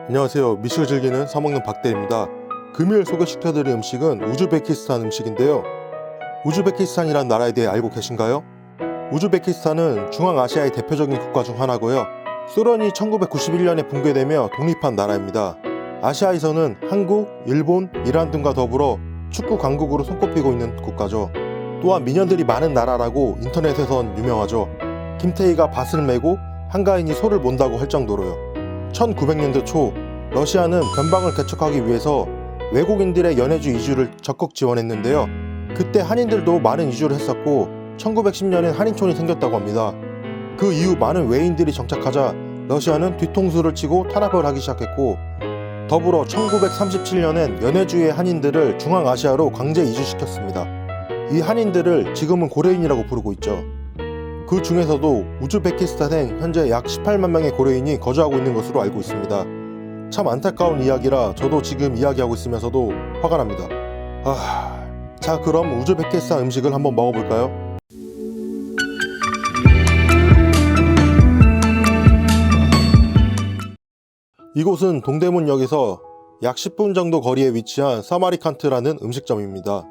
안녕하세요. 미식을 즐기는 사먹는 박대입니다. 금요일 소개시켜드릴 음식은 우즈베키스탄 음식인데요. 우즈베키스탄이란 나라에 대해 알고 계신가요? 우즈베키스탄은 중앙아시아의 대표적인 국가 중 하나고요. 소련이 1991년에 붕괴되며 독립한 나라입니다. 아시아에서는 한국, 일본, 이란 등과 더불어 축구 강국으로 손꼽히고 있는 국가죠. 또한 미녀들이 많은 나라라고 인터넷에선 유명하죠. 김태희가 밭을 메고 한가인이 소를 본다고 할 정도로요. 1900년대 초 러시아는 변방을 개척하기 위해서 외국인들의 연해주 이주를 적극 지원했는데요. 그때 한인들도 많은 이주를 했었고 1910년엔 한인촌이 생겼다고 합니다. 그 이후 많은 외인들이 정착하자 러시아는 뒤통수를 치고 탄압을 하기 시작했고, 더불어 1937년엔 연해주의 한인들을 중앙아시아로 강제 이주시켰습니다. 이 한인들을 지금은 고려인이라고 부르고 있죠. 그 중에서도 우즈베키스탄엔 현재 약 18만 명의 고려인이 거주하고 있는 것으로 알고 있습니다. 참 안타까운 이야기라 저도 지금 이야기하고 있으면서도 화가 납니다. 자, 그럼 우즈베키스탄 음식을 한번 먹어볼까요? 이곳은 동대문역에서 약 10분 정도 거리에 위치한 사마리칸트라는 음식점입니다.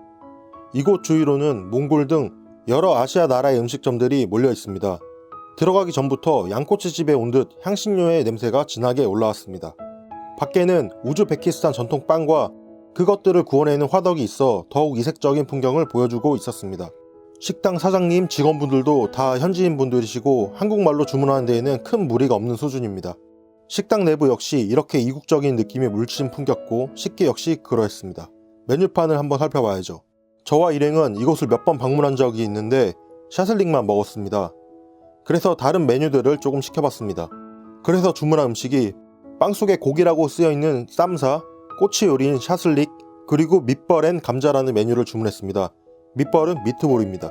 이곳 주위로는 몽골 등 여러 아시아 나라의 음식점들이 몰려 있습니다. 들어가기 전부터 양꼬치집에 온 듯 향신료의 냄새가 진하게 올라왔습니다. 밖에는 우즈베키스탄 전통 빵과 그것들을 구워내는 화덕이 있어 더욱 이색적인 풍경을 보여주고 있었습니다. 식당 사장님, 직원분들도 다 현지인 분들이시고 한국말로 주문하는 데에는 큰 무리가 없는 수준입니다. 식당 내부 역시 이렇게 이국적인 느낌이 물씬 풍겼고 식기 역시 그러했습니다. 메뉴판을 한번 살펴봐야죠. 저와 일행은 이곳을 몇 번 방문한 적이 있는데 샤슬릭만 먹었습니다. 그래서 다른 메뉴들을 조금 시켜봤습니다. 그래서 주문한 음식이 빵 속에 고기라고 쓰여있는 쌈사, 꼬치 요리인 샤슬릭, 그리고 밑벌 앤 감자라는 메뉴를 주문했습니다. 밑벌은 미트볼입니다.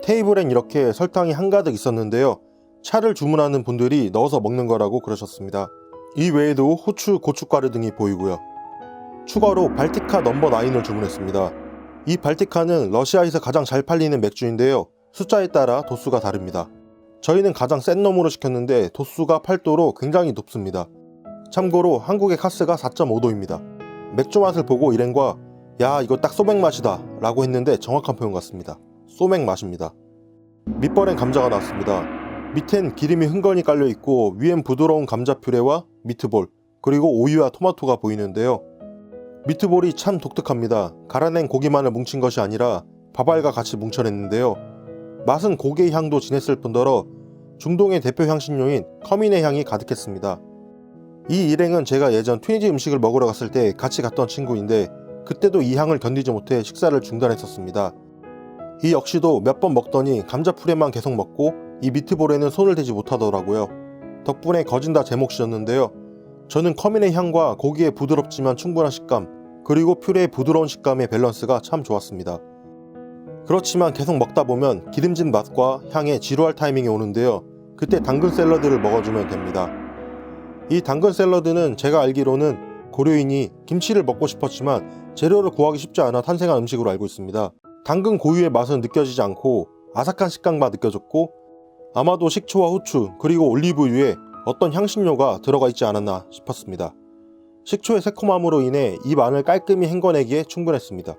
테이블엔 이렇게 설탕이 한가득 있었는데요. 차를 주문하는 분들이 넣어서 먹는 거라고 그러셨습니다. 이 외에도 후추, 고춧가루 등이 보이고요. 추가로 발티카 넘버 9을 주문했습니다. 이 발티카는 러시아에서 가장 잘 팔리는 맥주인데요. 숫자에 따라 도수가 다릅니다. 저희는 가장 센 놈으로 시켰는데 도수가 8도로 굉장히 높습니다. 참고로 한국의 카스가 4.5도입니다. 맥주 맛을 보고 일행과 야, 이거 딱 소맥 맛이다 라고 했는데 정확한 표현 같습니다. 소맥 맛입니다. 밑벌엔 감자가 나왔습니다. 밑엔 기름이 흥건히 깔려있고 위엔 부드러운 감자 퓨레와 미트볼, 그리고 오이와 토마토가 보이는데요. 미트볼이 참 독특합니다. 갈아낸 고기만을 뭉친 것이 아니라 밥알과 같이 뭉쳐냈는데요. 맛은 고기의 향도 진했을 뿐더러 중동의 대표 향신료인 커민의 향이 가득했습니다. 이 일행은 제가 예전 튀니지 음식을 먹으러 갔을 때 같이 갔던 친구인데 그때도 이 향을 견디지 못해 식사를 중단했었습니다. 이 역시도 몇 번 먹더니 감자 푸레만 계속 먹고 이 미트볼에는 손을 대지 못하더라고요. 덕분에 거진다 제 몫이었는데요. 저는 커민의 향과 고기의 부드럽지만 충분한 식감, 그리고 퓨레의 부드러운 식감의 밸런스가 참 좋았습니다. 그렇지만 계속 먹다 보면 기름진 맛과 향에 지루할 타이밍이 오는데요. 그때 당근 샐러드를 먹어주면 됩니다. 이 당근 샐러드는 제가 알기로는 고려인이 김치를 먹고 싶었지만 재료를 구하기 쉽지 않아 탄생한 음식으로 알고 있습니다. 당근 고유의 맛은 느껴지지 않고 아삭한 식감만 느껴졌고, 아마도 식초와 후추 그리고 올리브유에 어떤 향신료가 들어가 있지 않았나 싶었습니다. 식초의 새콤함으로 인해 입 안을 깔끔히 헹궈내기에 충분했습니다.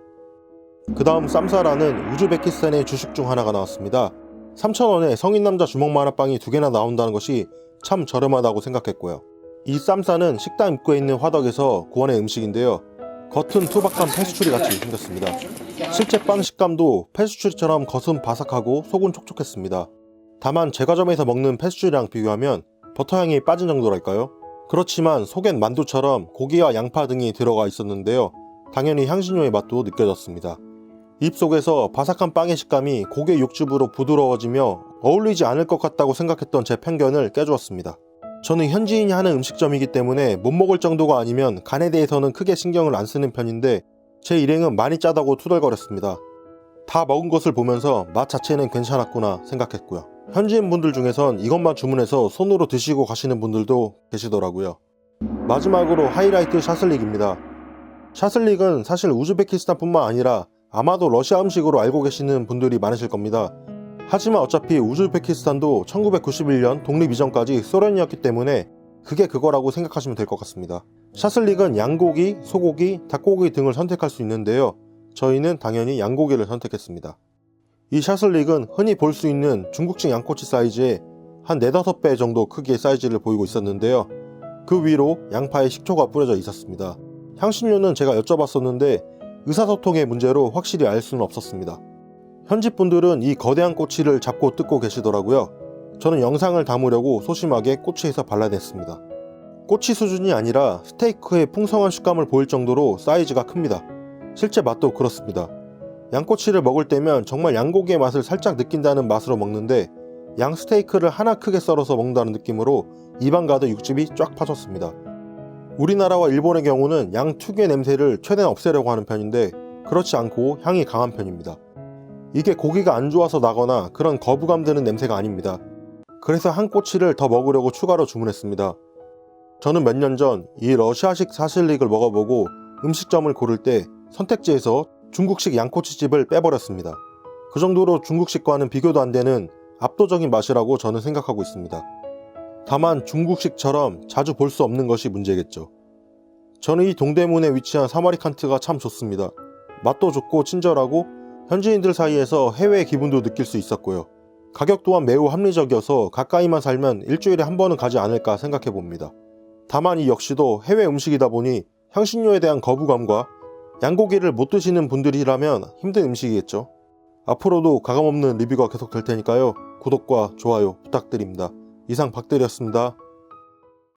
그 다음 쌈사라는 우즈베키스탄의 주식 중 하나가 나왔습니다. 3,000원에 성인 남자 주먹만한 빵이 2개나 나온다는 것이 참 저렴하다고 생각했고요. 이 쌈사는 식당 입구에 있는 화덕에서 구워낸 음식인데요. 겉은 투박한 페스츄리 같이 생겼습니다. 실제 빵 식감도 페스츄리처럼 겉은 바삭하고 속은 촉촉했습니다. 다만 제과점에서 먹는 페스츄리랑 비교하면 버터향이 빠진 정도랄까요? 그렇지만 속엔 만두처럼 고기와 양파 등이 들어가 있었는데요. 당연히 향신료의 맛도 느껴졌습니다. 입속에서 바삭한 빵의 식감이 고기의 육즙으로 부드러워지며 어울리지 않을 것 같다고 생각했던 제 편견을 깨주었습니다. 저는 현지인이 하는 음식점이기 때문에 못 먹을 정도가 아니면 간에 대해서는 크게 신경을 안 쓰는 편인데 제 일행은 많이 짜다고 투덜거렸습니다. 다 먹은 것을 보면서 맛 자체는 괜찮았구나 생각했고요. 현지인 분들 중에선 이것만 주문해서 손으로 드시고 가시는 분들도 계시더라고요. 마지막으로 하이라이트 샤슬릭입니다. 샤슬릭은 사실 우즈베키스탄뿐만 아니라 아마도 러시아 음식으로 알고 계시는 분들이 많으실 겁니다. 하지만 어차피 우즈베키스탄도 1991년 독립 이전까지 소련이었기 때문에 그게 그거라고 생각하시면 될 것 같습니다. 샤슬릭은 양고기, 소고기, 닭고기 등을 선택할 수 있는데요. 저희는 당연히 양고기를 선택했습니다. 이 샤슬릭은 흔히 볼 수 있는 중국식 양꼬치 사이즈의 한 4-5배 정도 크기의 사이즈를 보이고 있었는데요. 그 위로 양파에 식초가 뿌려져 있었습니다. 향신료는 제가 여쭤봤었는데 의사소통의 문제로 확실히 알 수는 없었습니다. 현지 분들은 이 거대한 꼬치를 잡고 뜯고 계시더라고요. 저는 영상을 담으려고 소심하게 꼬치에서 발라냈습니다. 꼬치 수준이 아니라 스테이크의 풍성한 식감을 보일 정도로 사이즈가 큽니다. 실제 맛도 그렇습니다. 양꼬치를 먹을 때면 정말 양고기의 맛을 살짝 느낀다는 맛으로 먹는데 양 스테이크를 하나 크게 썰어서 먹는다는 느낌으로 입안 가득 육즙이 쫙 파졌습니다. 우리나라와 일본의 경우는 양 특유의 냄새를 최대한 없애려고 하는 편인데 그렇지 않고 향이 강한 편입니다. 이게 고기가 안 좋아서 나거나 그런 거부감 드는 냄새가 아닙니다. 그래서 한 꼬치를 더 먹으려고 추가로 주문했습니다. 저는 몇 년 전 이 러시아식 샤슬릭을 먹어보고 음식점을 고를 때 선택지에서 중국식 양꼬치집을 빼버렸습니다. 그 정도로 중국식과는 비교도 안 되는 압도적인 맛이라고 저는 생각하고 있습니다. 다만 중국식처럼 자주 볼 수 없는 것이 문제겠죠. 저는 이 동대문에 위치한 사마리칸트가 참 좋습니다. 맛도 좋고 친절하고 현지인들 사이에서 해외의 기분도 느낄 수 있었고요. 가격 또한 매우 합리적이어서 가까이만 살면 일주일에 한 번은 가지 않을까 생각해 봅니다. 다만 이 역시도 해외 음식이다 보니 향신료에 대한 거부감과 양고기를 못 드시는 분들이라면 힘든 음식이겠죠. 앞으로도 가감없는 리뷰가 계속 될 테니까요. 구독과 좋아요 부탁드립니다. 이상 박대리였습니다.